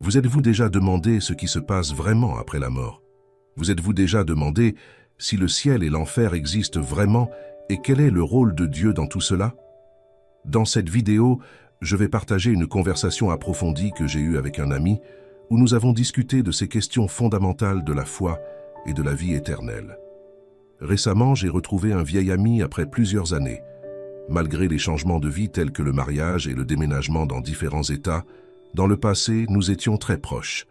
Vous êtes-vous déjà demandé ce qui se passe vraiment après la mort? Vous êtes-vous déjà demandé si le ciel et l'enfer existent vraiment et quel est le rôle de Dieu dans tout cela? Dans cette vidéo, je vais partager une conversation approfondie que j'ai eue avec un ami où nous avons discuté de ces questions fondamentales de la foi et de la vie éternelle. Récemment, j'ai retrouvé un vieil ami après plusieurs années. Malgré les changements de vie tels que le mariage et le déménagement dans différents États, dans le passé, nous étions très proches.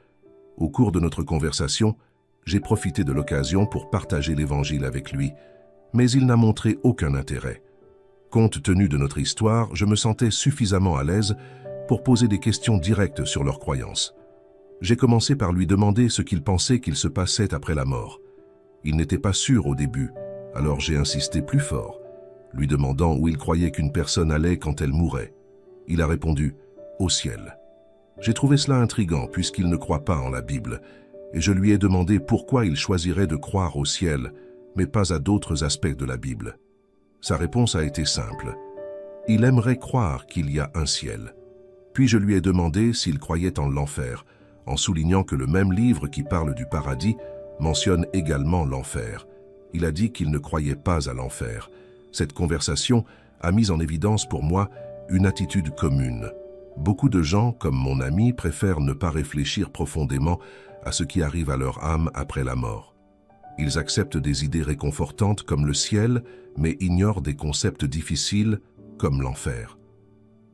Au cours de notre conversation, j'ai profité de l'occasion pour partager l'Évangile avec lui, mais il n'a montré aucun intérêt. Compte tenu de notre histoire, je me sentais suffisamment à l'aise pour poser des questions directes sur leurs croyances. J'ai commencé par lui demander ce qu'il pensait qu'il se passait après la mort. Il n'était pas sûr au début, alors j'ai insisté plus fort, lui demandant où il croyait qu'une personne allait quand elle mourait. Il a répondu « au ciel ». J'ai trouvé cela intriguant puisqu'il ne croit pas en la Bible, et je lui ai demandé pourquoi il choisirait de croire au ciel, mais pas à d'autres aspects de la Bible. Sa réponse a été simple. Il aimerait croire qu'il y a un ciel. Puis je lui ai demandé s'il croyait en l'enfer, en soulignant que le même livre qui parle du paradis mentionne également l'enfer. Il a dit qu'il ne croyait pas à l'enfer. Cette conversation a mis en évidence pour moi une attitude commune. Beaucoup de gens, comme mon ami, préfèrent ne pas réfléchir profondément à ce qui arrive à leur âme après la mort. Ils acceptent des idées réconfortantes comme le ciel, mais ignorent des concepts difficiles comme l'enfer.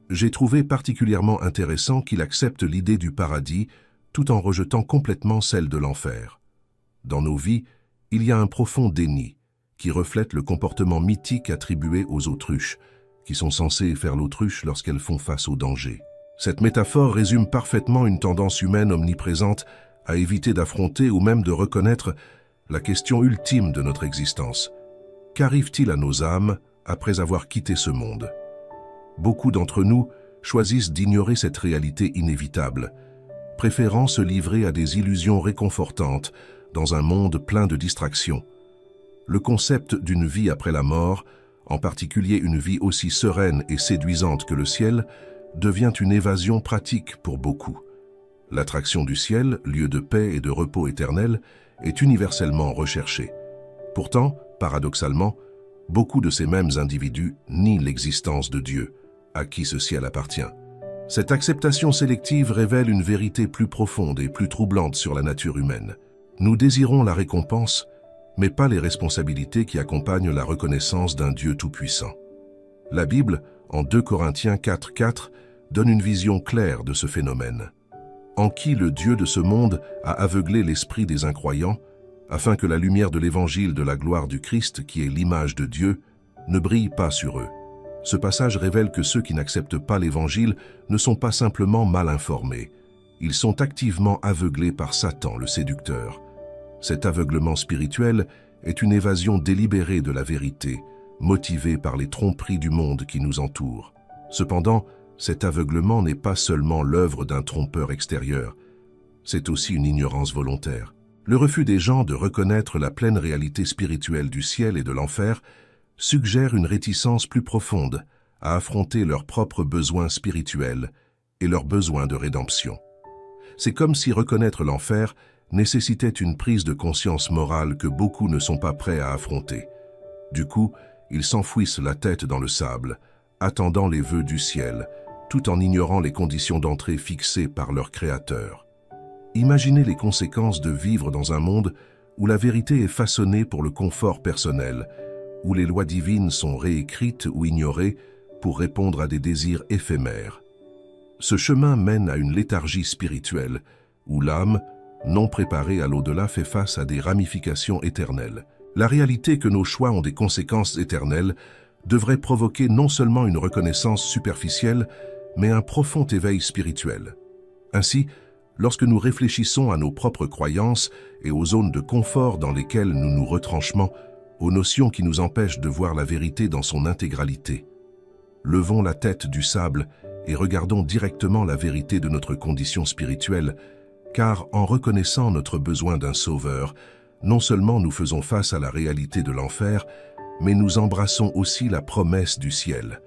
J'ai trouvé particulièrement intéressant qu'il accepte l'idée du paradis tout en rejetant complètement celle de l'enfer. Dans nos vies, il y a un profond déni qui reflète le comportement mythique attribué aux autruches, qui sont censées faire l'autruche lorsqu'elles font face au danger. Cette métaphore résume parfaitement une tendance humaine omniprésente à éviter d'affronter ou même de reconnaître la question ultime de notre existence. Qu'arrive-t-il à nos âmes après avoir quitté ce monde? Beaucoup d'entre nous choisissent d'ignorer cette réalité inévitable, préférant se livrer à des illusions réconfortantes dans un monde plein de distractions. Le concept d'une vie après la mort, en particulier une vie aussi sereine et séduisante que le ciel, devient une évasion pratique pour beaucoup. L'attraction du ciel, lieu de paix et de repos éternel, est universellement recherchée. Pourtant, paradoxalement, beaucoup de ces mêmes individus nient l'existence de Dieu, à qui ce ciel appartient. Cette acceptation sélective révèle une vérité plus profonde et plus troublante sur la nature humaine. Nous désirons la récompense, mais pas les responsabilités qui accompagnent la reconnaissance d'un Dieu tout-puissant. La Bible, en 2 Corinthiens 4:4, donne une vision claire de ce phénomène. En qui le Dieu de ce monde a aveuglé l'esprit des incroyants, afin que la lumière de l'évangile de la gloire du Christ, qui est l'image de Dieu, ne brille pas sur eux. Ce passage révèle que ceux qui n'acceptent pas l'évangile ne sont pas simplement mal informés. Ils sont activement aveuglés par Satan, le séducteur. Cet aveuglement spirituel est une évasion délibérée de la vérité, motivée par les tromperies du monde qui nous entoure. Cependant, cet aveuglement n'est pas seulement l'œuvre d'un trompeur extérieur, c'est aussi une ignorance volontaire. Le refus des gens de reconnaître la pleine réalité spirituelle du ciel et de l'enfer suggère une réticence plus profonde à affronter leurs propres besoins spirituels et leurs besoins de rédemption. C'est comme si reconnaître l'enfer nécessitait une prise de conscience morale que beaucoup ne sont pas prêts à affronter. Du coup, ils s'enfouissent la tête dans le sable, attendant les vœux du ciel, tout en ignorant les conditions d'entrée fixées par leur Créateur. Imaginez les conséquences de vivre dans un monde où la vérité est façonnée pour le confort personnel, où les lois divines sont réécrites ou ignorées pour répondre à des désirs éphémères. Ce chemin mène à une léthargie spirituelle, où l'âme, non préparée à l'au-delà, fait face à des ramifications éternelles. La réalité que nos choix ont des conséquences éternelles devrait provoquer non seulement une reconnaissance superficielle, mais un profond éveil spirituel. Ainsi, lorsque nous réfléchissons à nos propres croyances et aux zones de confort dans lesquelles nous nous retranchons, aux notions qui nous empêchent de voir la vérité dans son intégralité, levons la tête du sable et regardons directement la vérité de notre condition spirituelle, car en reconnaissant notre besoin d'un sauveur, non seulement nous faisons face à la réalité de l'enfer, mais nous embrassons aussi la promesse du ciel.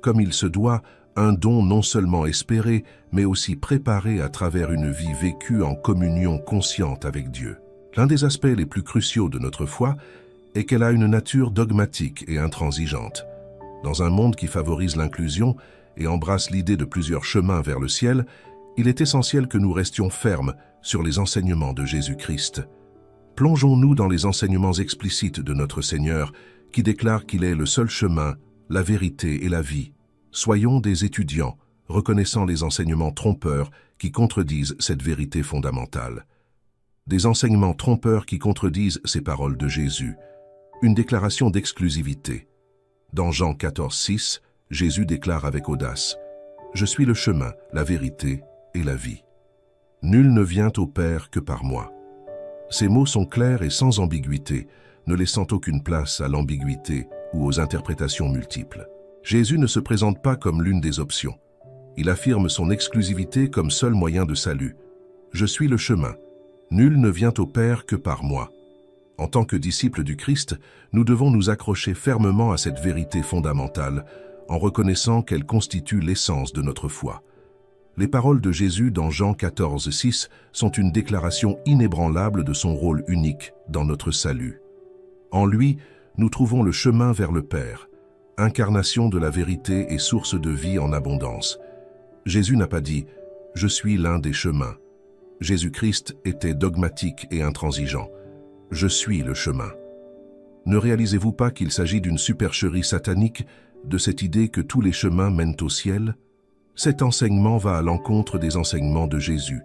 Comme il se doit, un don non seulement espéré, mais aussi préparé à travers une vie vécue en communion consciente avec Dieu. L'un des aspects les plus cruciaux de notre foi est qu'elle a une nature dogmatique et intransigeante. Dans un monde qui favorise l'inclusion et embrasse l'idée de plusieurs chemins vers le ciel, il est essentiel que nous restions fermes sur les enseignements de Jésus-Christ. Plongeons-nous dans les enseignements explicites de notre Seigneur, qui déclare qu'il est le seul chemin, la vérité et la vie. Soyons des étudiants, reconnaissant les enseignements trompeurs qui contredisent cette vérité fondamentale. Des enseignements trompeurs qui contredisent ces paroles de Jésus. Une déclaration d'exclusivité. Dans Jean 14,6, Jésus déclare avec audace « Je suis le chemin, la vérité et la vie. Nul ne vient au Père que par moi. » Ces mots sont clairs et sans ambiguïté, ne laissant aucune place à l'ambiguïté ou aux interprétations multiples. Jésus ne se présente pas comme l'une des options. Il affirme son exclusivité comme seul moyen de salut. « Je suis le chemin. Nul ne vient au Père que par moi. » En tant que disciples du Christ, nous devons nous accrocher fermement à cette vérité fondamentale, en reconnaissant qu'elle constitue l'essence de notre foi. Les paroles de Jésus dans Jean 14,6 sont une déclaration inébranlable de son rôle unique dans notre salut. En lui, nous trouvons le chemin vers le Père, incarnation de la vérité et source de vie en abondance. Jésus n'a pas dit « Je suis l'un des chemins ». Jésus-Christ était dogmatique et intransigeant. « Je suis le chemin ». Ne réalisez-vous pas qu'il s'agit d'une supercherie satanique de cette idée que tous les chemins mènent au ciel? Cet enseignement va à l'encontre des enseignements de Jésus,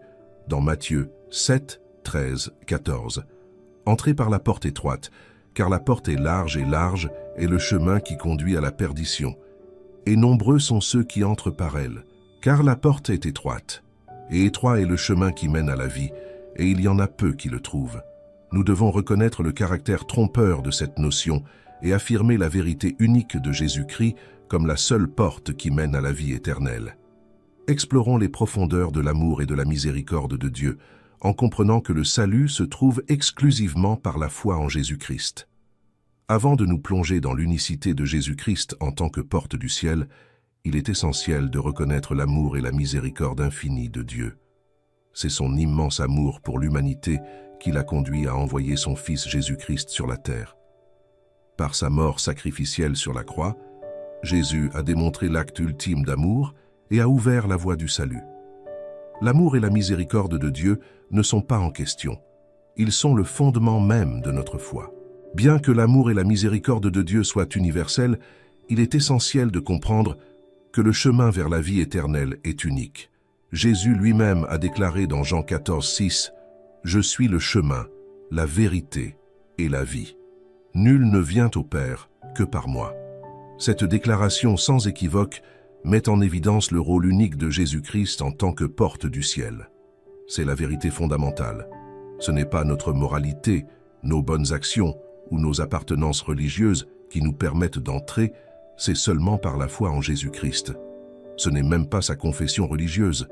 dans Matthieu 7, 13, 14. « Entrez par la porte étroite, car la porte est large et le chemin qui conduit à la perdition. Et nombreux sont ceux qui entrent par elle, car la porte est étroite. Et étroit est le chemin qui mène à la vie, et il y en a peu qui le trouvent. » Nous devons reconnaître le caractère trompeur de cette notion et affirmer la vérité unique de Jésus-Christ comme la seule porte qui mène à la vie éternelle. Explorons les profondeurs de l'amour et de la miséricorde de Dieu, en comprenant que le salut se trouve exclusivement par la foi en Jésus-Christ. Avant de nous plonger dans l'unicité de Jésus-Christ en tant que porte du ciel, il est essentiel de reconnaître l'amour et la miséricorde infinie de Dieu. C'est son immense amour pour l'humanité qui l'a conduit à envoyer son Fils Jésus-Christ sur la terre. Par sa mort sacrificielle sur la croix, Jésus a démontré l'acte ultime d'amour et a ouvert la voie du salut. L'amour et la miséricorde de Dieu ne sont pas en question. Ils sont le fondement même de notre foi. Bien que l'amour et la miséricorde de Dieu soient universels, il est essentiel de comprendre que le chemin vers la vie éternelle est unique. Jésus lui-même a déclaré dans Jean 14,6 « Je suis le chemin, la vérité et la vie. Nul ne vient au Père que par moi. » Cette déclaration sans équivoque met en évidence le rôle unique de Jésus-Christ en tant que porte du ciel. C'est la vérité fondamentale. Ce n'est pas notre moralité, nos bonnes actions ou nos appartenances religieuses qui nous permettent d'entrer, c'est seulement par la foi en Jésus-Christ. Ce n'est même pas sa confession religieuse.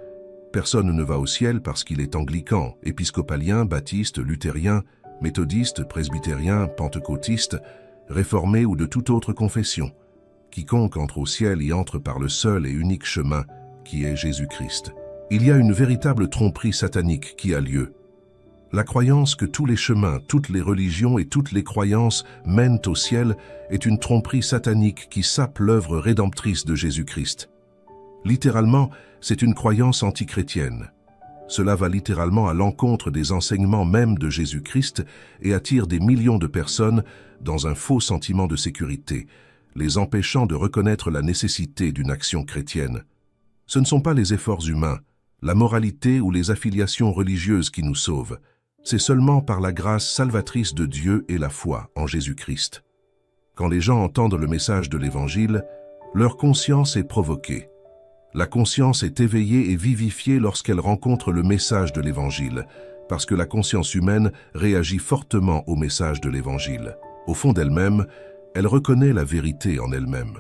Personne ne va au ciel parce qu'il est anglican, épiscopalien, baptiste, luthérien, méthodiste, presbytérien, pentecôtiste, réformé ou de toute autre confession. Quiconque entre au ciel y entre par le seul et unique chemin qui est Jésus-Christ. Il y a une véritable tromperie satanique qui a lieu. La croyance que tous les chemins, toutes les religions et toutes les croyances mènent au ciel est une tromperie satanique qui sape l'œuvre rédemptrice de Jésus-Christ. Littéralement, c'est une croyance antichrétienne. Cela va littéralement à l'encontre des enseignements même de Jésus-Christ et attire des millions de personnes dans un faux sentiment de sécurité, les empêchant de reconnaître la nécessité d'une action chrétienne. Ce ne sont pas les efforts humains, la moralité ou les affiliations religieuses qui nous sauvent. C'est seulement par la grâce salvatrice de Dieu et la foi en Jésus-Christ. Quand les gens entendent le message de l'Évangile, leur conscience est provoquée. La conscience est éveillée et vivifiée lorsqu'elle rencontre le message de l'Évangile, parce que la conscience humaine réagit fortement au message de l'Évangile. Au fond d'elle-même, elle reconnaît la vérité en elle-même.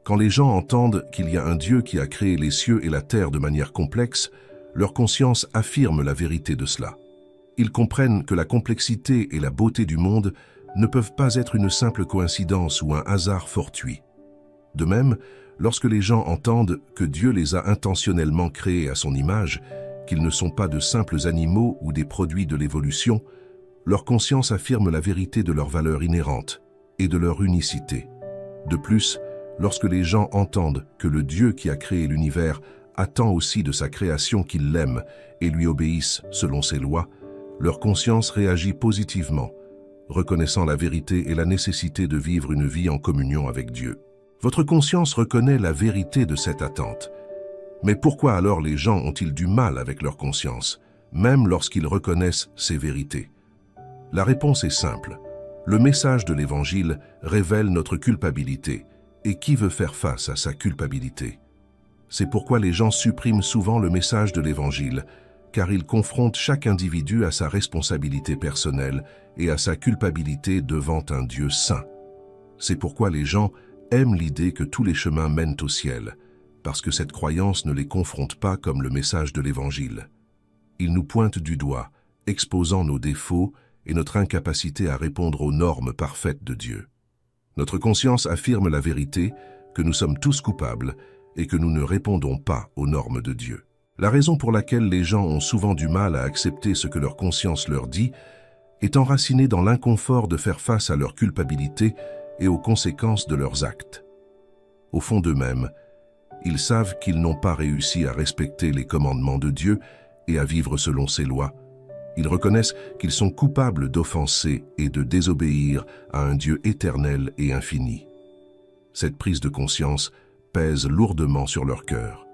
Quand les gens entendent qu'il y a un Dieu qui a créé les cieux et la terre de manière complexe, leur conscience affirme la vérité de cela. Ils comprennent que la complexité et la beauté du monde ne peuvent pas être une simple coïncidence ou un hasard fortuit. De même, Lorsque les gens entendent que Dieu les a intentionnellement créés à son image, qu'ils ne sont pas de simples animaux ou des produits de l'évolution, leur conscience affirme la vérité de leur valeur inhérente et de leur unicité. De plus, lorsque les gens entendent que le Dieu qui a créé l'univers attend aussi de sa création qu'ils l'aiment et lui obéissent selon ses lois, leur conscience réagit positivement, reconnaissant la vérité et la nécessité de vivre une vie en communion avec Dieu. Votre conscience reconnaît la vérité de cette attente. Mais pourquoi alors les gens ont-ils du mal avec leur conscience, même lorsqu'ils reconnaissent ces vérités? La réponse est simple. Le message de l'Évangile révèle notre culpabilité. Et qui veut faire face à sa culpabilité? C'est pourquoi les gens suppriment souvent le message de l'Évangile, car ils confrontent chaque individu à sa responsabilité personnelle et à sa culpabilité devant un Dieu saint. C'est pourquoi les gens aiment l'idée que tous les chemins mènent au ciel, parce que cette croyance ne les confronte pas comme le message de l'Évangile. Ils nous pointent du doigt, exposant nos défauts et notre incapacité à répondre aux normes parfaites de Dieu. Notre conscience affirme la vérité, que nous sommes tous coupables et que nous ne répondons pas aux normes de Dieu. La raison pour laquelle les gens ont souvent du mal à accepter ce que leur conscience leur dit est enracinée dans l'inconfort de faire face à leur culpabilité et aux conséquences de leurs actes. Au fond d'eux-mêmes, ils savent qu'ils n'ont pas réussi à respecter les commandements de Dieu et à vivre selon ses lois. Ils reconnaissent qu'ils sont coupables d'offenser et de désobéir à un Dieu éternel et infini. Cette prise de conscience pèse lourdement sur leur cœur.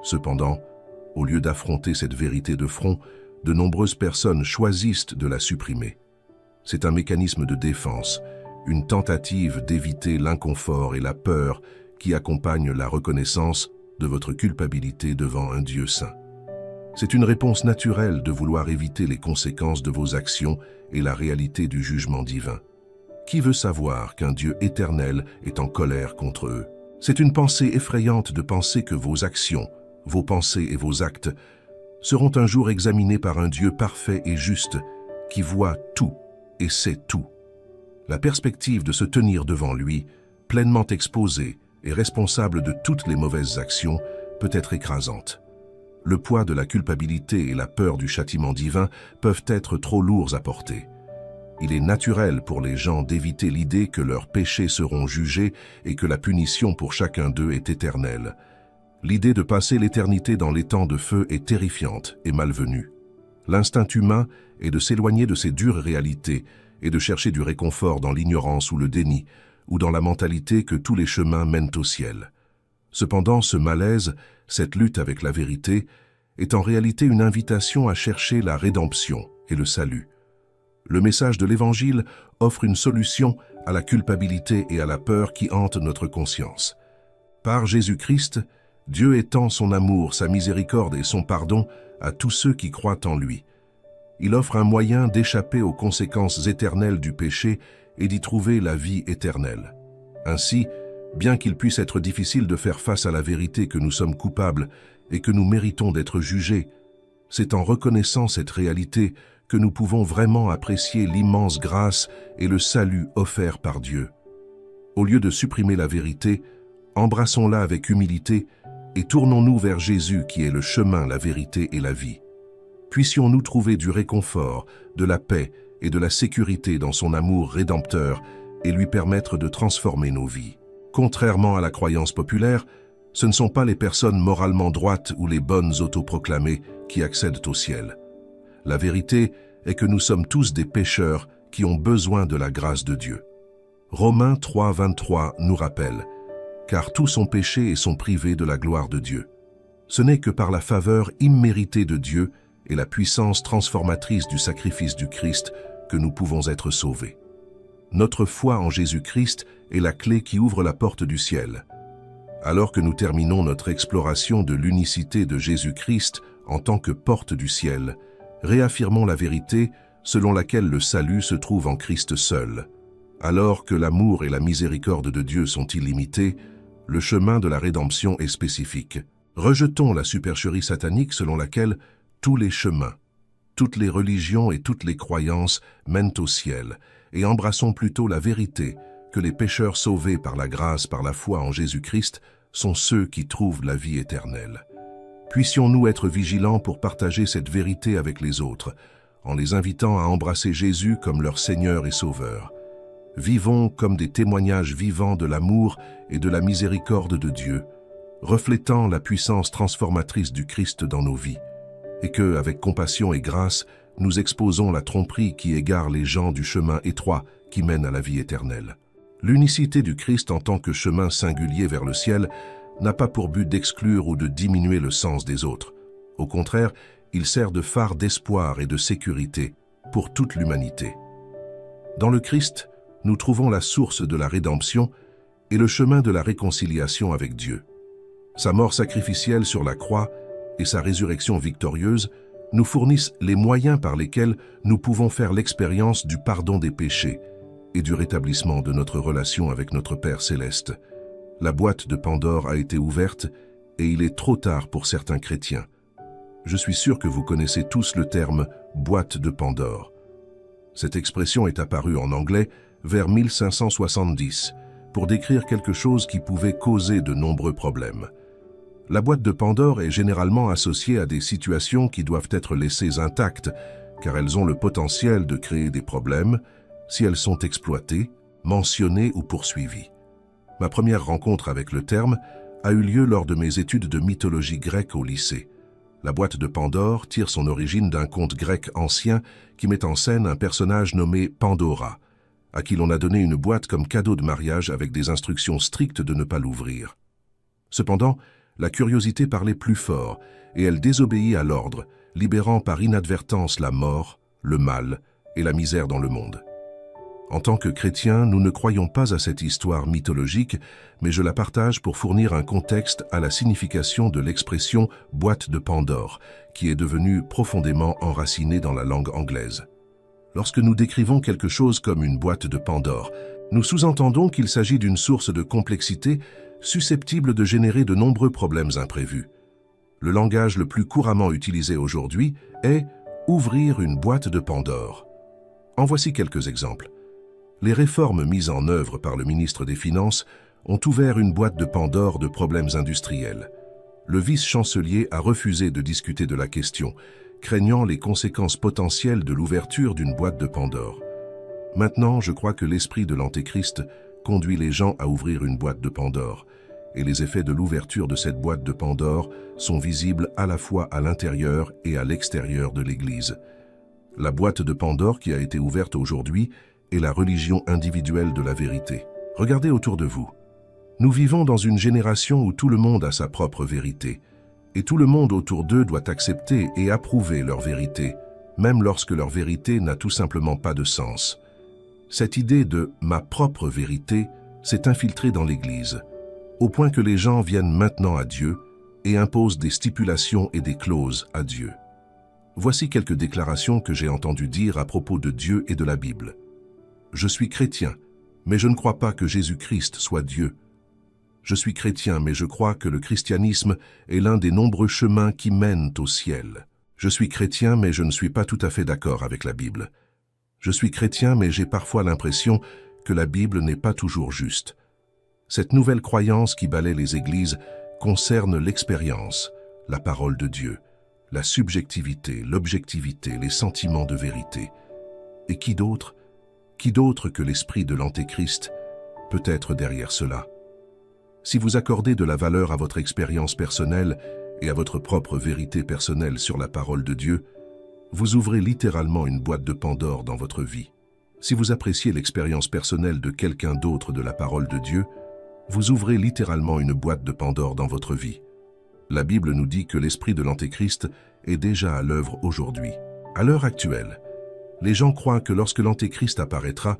Cependant, au lieu d'affronter cette vérité de front, de nombreuses personnes choisissent de la supprimer. C'est un mécanisme de défense, une tentative d'éviter l'inconfort et la peur qui accompagnent la reconnaissance de votre culpabilité devant un Dieu saint. C'est une réponse naturelle de vouloir éviter les conséquences de vos actions et la réalité du jugement divin. Qui veut savoir qu'un Dieu éternel est en colère contre eux? C'est une pensée effrayante de penser que vos actions, vos pensées et vos actes seront un jour examinés par un Dieu parfait et juste qui voit tout et sait tout. La perspective de se tenir devant lui, pleinement exposé et responsable de toutes les mauvaises actions, peut être écrasante. Le poids de la culpabilité et la peur du châtiment divin peuvent être trop lourds à porter. Il est naturel pour les gens d'éviter l'idée que leurs péchés seront jugés et que la punition pour chacun d'eux est éternelle. L'idée de passer l'éternité dans l'étang de feu est terrifiante et malvenue. L'instinct humain est de s'éloigner de ces dures réalités et de chercher du réconfort dans l'ignorance ou le déni, ou dans la mentalité que tous les chemins mènent au ciel. Cependant, ce malaise, cette lutte avec la vérité, est en réalité une invitation à chercher la rédemption et le salut. Le message de l'Évangile offre une solution à la culpabilité et à la peur qui hantent notre conscience. Par Jésus-Christ, Dieu étend son amour, sa miséricorde et son pardon à tous ceux qui croient en lui. Il offre un moyen d'échapper aux conséquences éternelles du péché et d'y trouver la vie éternelle. Ainsi, bien qu'il puisse être difficile de faire face à la vérité que nous sommes coupables et que nous méritons d'être jugés, c'est en reconnaissant cette réalité que nous pouvons vraiment apprécier l'immense grâce et le salut offert par Dieu. Au lieu de supprimer la vérité, embrassons-la avec humilité et tournons-nous vers Jésus qui est le chemin, la vérité et la vie. Puissions-nous trouver du réconfort, de la paix et de la sécurité dans son amour rédempteur et lui permettre de transformer nos vies. Contrairement à la croyance populaire, ce ne sont pas les personnes moralement droites ou les bonnes autoproclamées qui accèdent au ciel. La vérité est que nous sommes tous des pécheurs qui ont besoin de la grâce de Dieu. Romains 3, 23 nous rappelle « Car tous ont péché et sont privés de la gloire de Dieu. Ce n'est que par la faveur imméritée de Dieu et la puissance transformatrice du sacrifice du Christ que nous pouvons être sauvés. » Notre foi en Jésus-Christ est la clé qui ouvre la porte du ciel. Alors que nous terminons notre exploration de l'unicité de Jésus-Christ en tant que porte du ciel, réaffirmons la vérité selon laquelle le salut se trouve en Christ seul. Alors que l'amour et la miséricorde de Dieu sont illimités, le chemin de la rédemption est spécifique. Rejetons la supercherie satanique selon laquelle tous les chemins, toutes les religions et toutes les croyances mènent au ciel, et embrassons plutôt la vérité que les pécheurs sauvés par la grâce, par la foi en Jésus-Christ, sont ceux qui trouvent la vie éternelle. Puissions-nous être vigilants pour partager cette vérité avec les autres, en les invitant à embrasser Jésus comme leur Seigneur et Sauveur. Vivons comme des témoignages vivants de l'amour et de la miséricorde de Dieu, reflétant la puissance transformatrice du Christ dans nos vies, et que, avec compassion et grâce, nous exposons la tromperie qui égare les gens du chemin étroit qui mène à la vie éternelle. L'unicité du Christ en tant que chemin singulier vers le ciel n'a pas pour but d'exclure ou de diminuer le sens des autres. Au contraire, il sert de phare d'espoir et de sécurité pour toute l'humanité. Dans le Christ, nous trouvons la source de la rédemption et le chemin de la réconciliation avec Dieu. Sa mort sacrificielle sur la croix et sa résurrection victorieuse nous fournissent les moyens par lesquels nous pouvons faire l'expérience du pardon des péchés et du rétablissement de notre relation avec notre Père céleste. La boîte de Pandore a été ouverte et il est trop tard pour certains chrétiens. Je suis sûr que vous connaissez tous le terme « boîte de Pandore ». Cette expression est apparue en anglais vers 1570 pour décrire quelque chose qui pouvait causer de nombreux problèmes. La boîte de Pandore est généralement associée à des situations qui doivent être laissées intactes car elles ont le potentiel de créer des problèmes si elles sont exploitées, mentionnées ou poursuivies. Ma première rencontre avec le terme a eu lieu lors de mes études de mythologie grecque au lycée. La boîte de Pandore tire son origine d'un conte grec ancien qui met en scène un personnage nommé Pandora, à qui l'on a donné une boîte comme cadeau de mariage avec des instructions strictes de ne pas l'ouvrir. Cependant, la curiosité parlait plus fort et elle désobéit à l'ordre, libérant par inadvertance la mort, le mal et la misère dans le monde. En tant que chrétiens, nous ne croyons pas à cette histoire mythologique, mais je la partage pour fournir un contexte à la signification de l'expression « boîte de Pandore », qui est devenue profondément enracinée dans la langue anglaise. Lorsque nous décrivons quelque chose comme une boîte de Pandore, nous sous-entendons qu'il s'agit d'une source de complexité susceptible de générer de nombreux problèmes imprévus. Le langage le plus couramment utilisé aujourd'hui est « ouvrir une boîte de Pandore ». En voici quelques exemples. Les réformes mises en œuvre par le ministre des Finances ont ouvert une boîte de Pandore de problèmes industriels. Le vice-chancelier a refusé de discuter de la question, craignant les conséquences potentielles de l'ouverture d'une boîte de Pandore. Maintenant, je crois que l'esprit de l'Antéchrist conduit les gens à ouvrir une boîte de Pandore, et les effets de l'ouverture de cette boîte de Pandore sont visibles à la fois à l'intérieur et à l'extérieur de l'Église. La boîte de Pandore qui a été ouverte aujourd'hui est la religion individuelle de la vérité. Regardez autour de vous. Nous vivons dans une génération où tout le monde a sa propre vérité, et tout le monde autour d'eux doit accepter et approuver leur vérité, même lorsque leur vérité n'a tout simplement pas de sens. Cette idée de « ma propre vérité » s'est infiltrée dans l'Église, au point que les gens viennent maintenant à Dieu et imposent des stipulations et des clauses à Dieu. Voici quelques déclarations que j'ai entendues dire à propos de Dieu et de la Bible. Je suis chrétien, mais je ne crois pas que Jésus-Christ soit Dieu. Je suis chrétien, mais je crois que le christianisme est l'un des nombreux chemins qui mènent au ciel. Je suis chrétien, mais je ne suis pas tout à fait d'accord avec la Bible. Je suis chrétien, mais j'ai parfois l'impression que la Bible n'est pas toujours juste. Cette nouvelle croyance qui balaie les églises concerne l'expérience, la parole de Dieu, la subjectivité, l'objectivité, les sentiments de vérité. Et qui d'autre que l'esprit de l'Antéchrist peut être derrière cela? Si vous accordez de la valeur à votre expérience personnelle et à votre propre vérité personnelle sur la parole de Dieu, vous ouvrez littéralement une boîte de Pandore dans votre vie. Si vous appréciez l'expérience personnelle de quelqu'un d'autre de la parole de Dieu, vous ouvrez littéralement une boîte de Pandore dans votre vie. La Bible nous dit que l'esprit de l'Antéchrist est déjà à l'œuvre aujourd'hui. À l'heure actuelle, les gens croient que lorsque l'Antéchrist apparaîtra,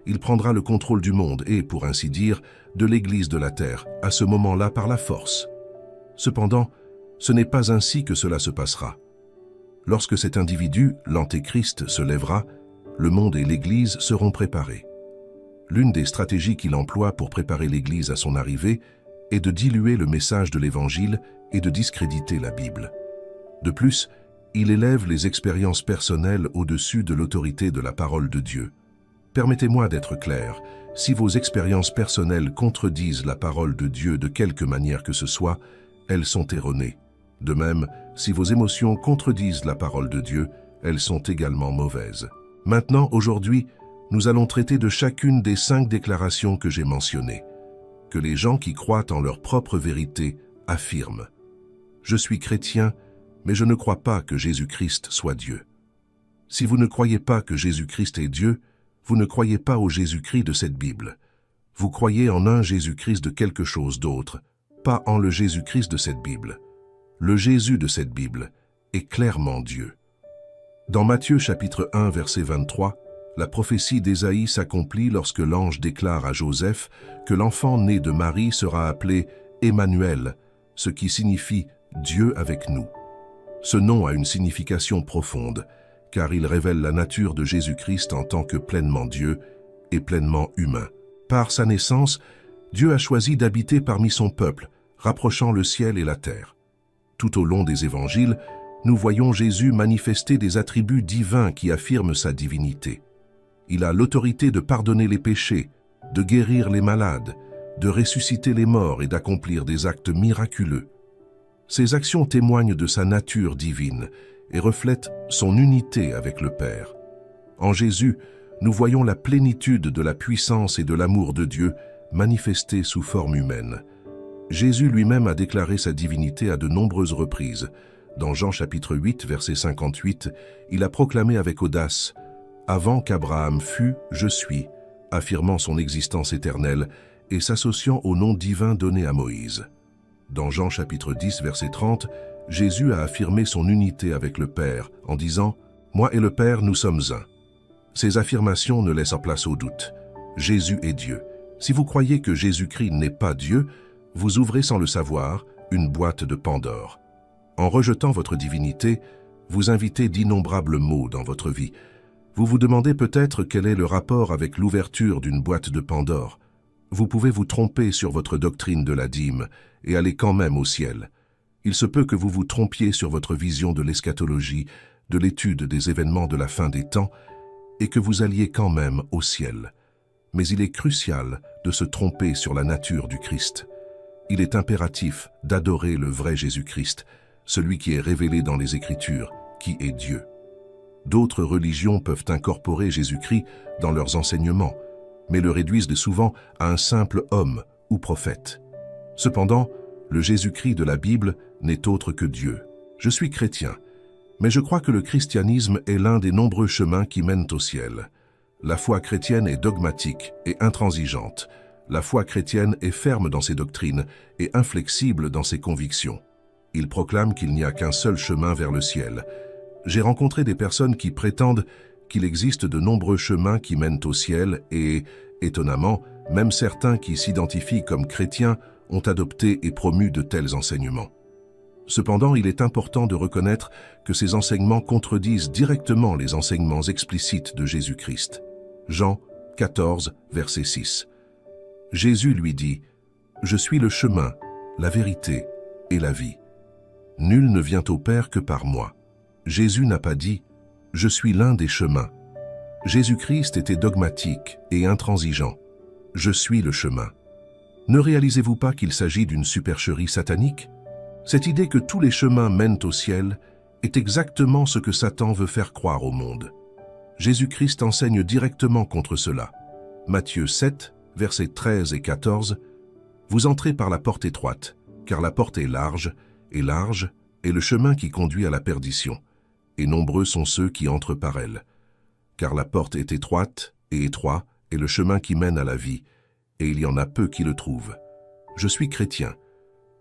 il prendra le contrôle du monde et, pour ainsi dire, de l'Église de la terre, à ce moment-là par la force. Cependant, ce n'est pas ainsi que cela se passera. Lorsque cet individu, l'Antéchrist, se lèvera, le monde et l'Église seront préparés. L'une des stratégies qu'il emploie pour préparer l'Église à son arrivée est de diluer le message de l'Évangile et de discréditer la Bible. De plus, il élève les expériences personnelles au-dessus de l'autorité de la parole de Dieu. Permettez-moi d'être clair, si vos expériences personnelles contredisent la parole de Dieu de quelque manière que ce soit, elles sont erronées. De même, si vos émotions contredisent la parole de Dieu, elles sont également mauvaises. Maintenant, aujourd'hui, nous allons traiter de chacune des 5 déclarations que j'ai mentionnées, que les gens qui croient en leur propre vérité affirment. Je suis chrétien, mais je ne crois pas que Jésus-Christ soit Dieu. Si vous ne croyez pas que Jésus-Christ est Dieu, vous ne croyez pas au Jésus-Christ de cette Bible. Vous croyez en un Jésus-Christ de quelque chose d'autre, pas en le Jésus-Christ de cette Bible. Le Jésus de cette Bible est clairement Dieu. Dans Matthieu chapitre 1, verset 23, la prophétie d'Ésaïe s'accomplit lorsque l'ange déclare à Joseph que l'enfant né de Marie sera appelé Emmanuel, ce qui signifie Dieu avec nous. Ce nom a une signification profonde, car il révèle la nature de Jésus-Christ en tant que pleinement Dieu et pleinement humain. Par sa naissance, Dieu a choisi d'habiter parmi son peuple, rapprochant le ciel et la terre. Tout au long des évangiles, nous voyons Jésus manifester des attributs divins qui affirment sa divinité. Il a l'autorité de pardonner les péchés, de guérir les malades, de ressusciter les morts et d'accomplir des actes miraculeux. Ces actions témoignent de sa nature divine et reflètent son unité avec le Père. En Jésus, nous voyons la plénitude de la puissance et de l'amour de Dieu manifestés sous forme humaine. Jésus lui-même a déclaré sa divinité à de nombreuses reprises. Dans Jean chapitre 8, verset 58, il a proclamé avec audace « Avant qu'Abraham fût, je suis », affirmant son existence éternelle et s'associant au nom divin donné à Moïse. Dans Jean chapitre 10, verset 30, Jésus a affirmé son unité avec le Père en disant « Moi et le Père, nous sommes un ». Ces affirmations ne laissent place au doute. Jésus est Dieu. Si vous croyez que Jésus-Christ n'est pas Dieu, vous ouvrez sans le savoir une boîte de Pandore. En rejetant votre divinité, vous invitez d'innombrables maux dans votre vie. Vous vous demandez peut-être quel est le rapport avec l'ouverture d'une boîte de Pandore. Vous pouvez vous tromper sur votre doctrine de la dîme et aller quand même au ciel. Il se peut que vous vous trompiez sur votre vision de l'eschatologie, de l'étude des événements de la fin des temps, et que vous alliez quand même au ciel. Mais il est crucial de se tromper sur la nature du Christ. Il est impératif d'adorer le vrai Jésus-Christ, celui qui est révélé dans les Écritures, qui est Dieu. D'autres religions peuvent incorporer Jésus-Christ dans leurs enseignements, mais le réduisent de souvent à un simple homme ou prophète. Cependant, le Jésus-Christ de la Bible n'est autre que Dieu. Je suis chrétien, mais je crois que le christianisme est l'un des nombreux chemins qui mènent au ciel. La foi chrétienne est dogmatique et intransigeante. La foi chrétienne est ferme dans ses doctrines et inflexible dans ses convictions. Il proclame qu'il n'y a qu'un seul chemin vers le ciel. J'ai rencontré des personnes qui prétendent qu'il existe de nombreux chemins qui mènent au ciel et, étonnamment, même certains qui s'identifient comme chrétiens ont adopté et promu de tels enseignements. Cependant, il est important de reconnaître que ces enseignements contredisent directement les enseignements explicites de Jésus-Christ. Jean 14, verset 6. Jésus lui dit « Je suis le chemin, la vérité et la vie. Nul ne vient au Père que par moi. » Jésus n'a pas dit « Je suis l'un des chemins ». Jésus-Christ était dogmatique et intransigeant. « Je suis le chemin ». Ne réalisez-vous pas qu'il s'agit d'une supercherie satanique? Cette idée que tous les chemins mènent au ciel est exactement ce que Satan veut faire croire au monde. Jésus-Christ enseigne directement contre cela. Matthieu 7, versets 13 et 14, « Vous entrez par la porte étroite, car la porte est large est le chemin qui conduit à la perdition, et nombreux sont ceux qui entrent par elle. Car la porte est étroite et étroit est le chemin qui mène à la vie, et il y en a peu qui le trouvent. Je suis chrétien,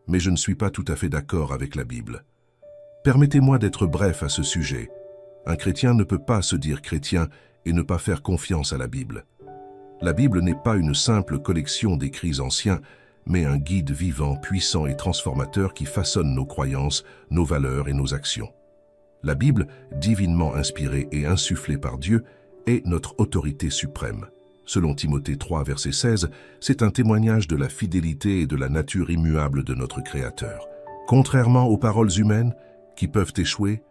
mais je ne suis pas tout à fait d'accord avec la Bible. Permettez-moi d'être bref à ce sujet. Un chrétien ne peut pas se dire chrétien et ne pas faire confiance à la Bible. La Bible n'est pas une simple collection d'écrits anciens, mais un guide vivant, puissant et transformateur qui façonne nos croyances, nos valeurs et nos actions. La Bible, divinement inspirée et insufflée par Dieu, est notre autorité suprême. Selon Timothée 3, verset 16, c'est un témoignage de la fidélité et de la nature immuable de notre Créateur. Contrairement aux paroles humaines, qui peuvent échouer,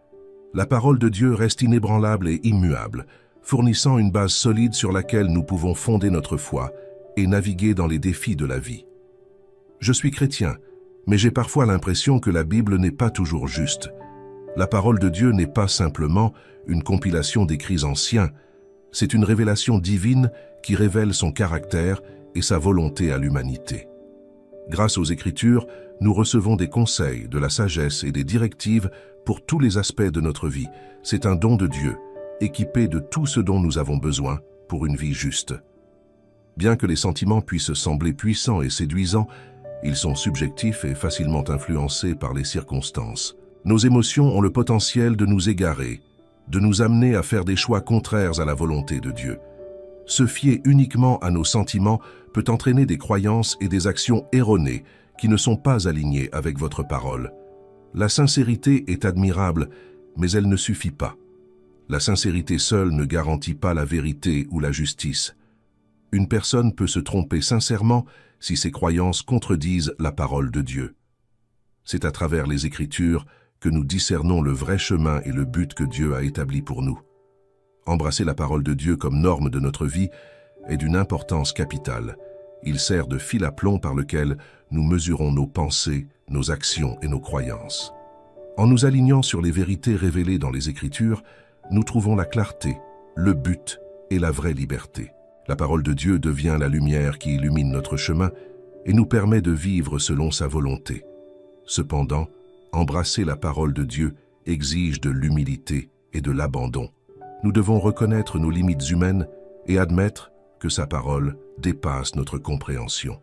la parole de Dieu reste inébranlable et immuable, fournissant une base solide sur laquelle nous pouvons fonder notre foi et naviguer dans les défis de la vie. Je suis chrétien, mais j'ai parfois l'impression que la Bible n'est pas toujours juste. La parole de Dieu n'est pas simplement une compilation d'écrits anciens, c'est une révélation divine qui révèle son caractère et sa volonté à l'humanité. Grâce aux Écritures, nous recevons des conseils, de la sagesse et des directives pour tous les aspects de notre vie. C'est un don de Dieu, équipé de tout ce dont nous avons besoin pour une vie juste. Bien que les sentiments puissent sembler puissants et séduisants, ils sont subjectifs et facilement influencés par les circonstances. Nos émotions ont le potentiel de nous égarer, de nous amener à faire des choix contraires à la volonté de Dieu. Se fier uniquement à nos sentiments peut entraîner des croyances et des actions erronées qui ne sont pas alignées avec votre parole. La sincérité est admirable, mais elle ne suffit pas. La sincérité seule ne garantit pas la vérité ou la justice. Une personne peut se tromper sincèrement si ses croyances contredisent la parole de Dieu. C'est à travers les Écritures que nous discernons le vrai chemin et le but que Dieu a établi pour nous. Embrasser la parole de Dieu comme norme de notre vie est d'une importance capitale. Il sert de fil à plomb par lequel nous mesurons nos pensées, nos actions et nos croyances. En nous alignant sur les vérités révélées dans les Écritures, nous trouvons la clarté, le but et la vraie liberté. La parole de Dieu devient la lumière qui illumine notre chemin et nous permet de vivre selon sa volonté. Cependant, embrasser la parole de Dieu exige de l'humilité et de l'abandon. Nous devons reconnaître nos limites humaines et admettre que sa parole dépasse notre compréhension.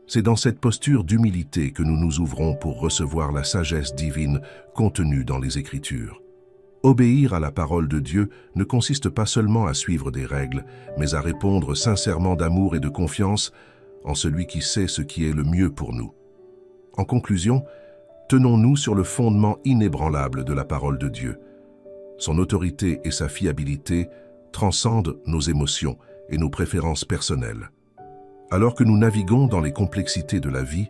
C'est dans cette posture d'humilité que nous nous ouvrons pour recevoir la sagesse divine contenue dans les Écritures. Obéir à la parole de Dieu ne consiste pas seulement à suivre des règles, mais à répondre sincèrement d'amour et de confiance en celui qui sait ce qui est le mieux pour nous. En conclusion, tenons-nous sur le fondement inébranlable de la parole de Dieu. Son autorité et sa fiabilité transcendent nos émotions et nos préférences personnelles. Alors que nous naviguons dans les complexités de la vie,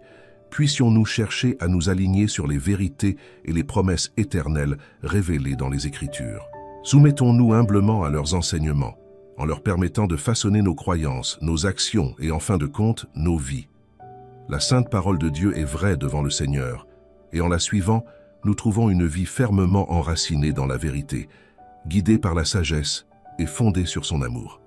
puissions-nous chercher à nous aligner sur les vérités et les promesses éternelles révélées dans les Écritures. Soumettons-nous humblement à leurs enseignements, en leur permettant de façonner nos croyances, nos actions et en fin de compte, nos vies. La sainte parole de Dieu est vraie devant le Seigneur, et en la suivant, nous trouvons une vie fermement enracinée dans la vérité, guidée par la sagesse et fondée sur son amour.